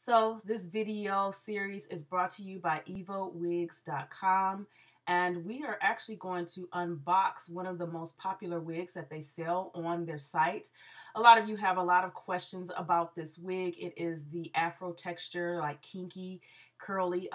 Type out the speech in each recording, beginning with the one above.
So this video series is brought to you by Evawigs.com, and we are actually going to unbox one of the most popular wigs that they sell on their site. A lot of you have a lot of questions about this wig. It is the Afro texture, like kinky, curly,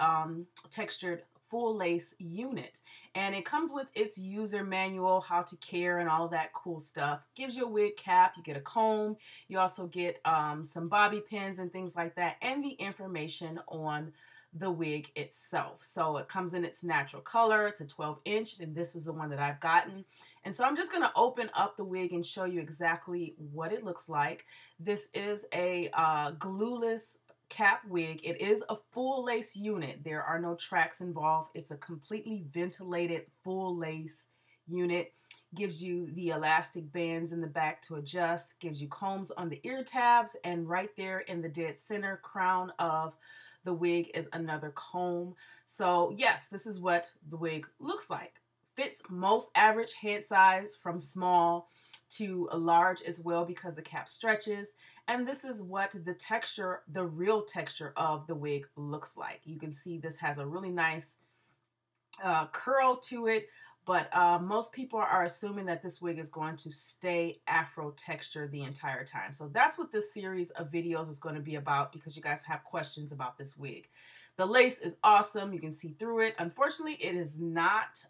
textured full lace unit, and it comes with its user manual, how to care and all of that cool stuff. Gives you a wig cap, you get a comb, you also get some bobby pins and things like that, and the information on the wig itself. So it comes in its natural color. It's a 12-inch, and this is the one that I've gotten. And so I'm just going to open up the wig and show you exactly what it looks like. This is a glueless cap wig. It is a full lace unit. There are no tracks involved. It's a completely ventilated full lace unit. Gives you the elastic bands in the back to adjust, gives you combs on the ear tabs, and right there in the dead center crown of the wig is another comb. So yes, this is what the wig looks like. Fits most average head size, from small to a large as well, because the cap stretches. And this is what the texture, the real texture of the wig looks like. You can see this has a really nice curl to it, but most people are assuming that this wig is going to stay Afro texture the entire time. So that's what this series of videos is going to be about, because you guys have questions about this wig. The lace is awesome. You can see through it. Unfortunately, it is not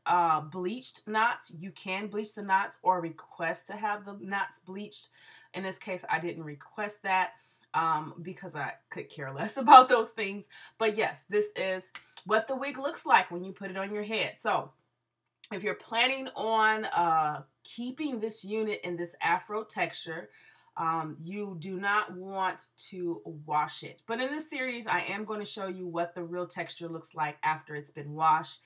bleached knots. You can bleach the knots or request to have the knots bleached. In this case, I didn't request that because I could care less about those things. But yes, this is what the wig looks like when you put it on your head. So if you're planning on keeping this unit in this Afro texture, you do not want to wash it. But in this series, I am going to show you what the real texture looks like after it's been washed.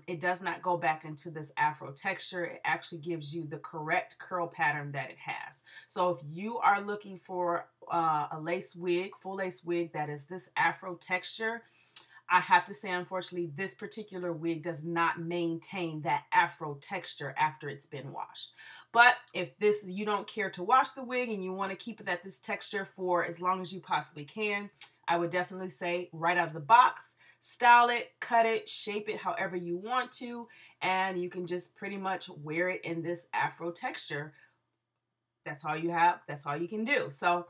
It does not go back into this Afro texture. It actually gives you the correct curl pattern that it has. So if you are looking for a lace wig, full lace wig that is this Afro texture, I have to say, unfortunately, this particular wig does not maintain that Afro texture after it's been washed. But if you don't care to wash the wig and you want to keep it at this texture for as long as you possibly can, I would definitely say right out of the box, style it, cut it, shape it however you want to, and you can just pretty much wear it in this Afro texture. That's all you have. That's all you can do. So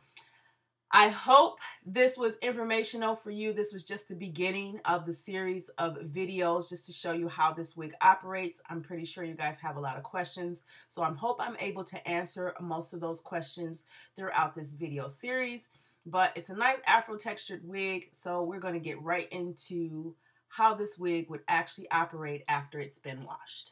I hope this was informational for you. This was just the beginning of the series of videos just to show you how this wig operates. I'm pretty sure you guys have a lot of questions, so I hope I'm able to answer most of those questions throughout this video series. But it's a nice Afro textured wig, so we're going to get right into how this wig would actually operate after it's been washed.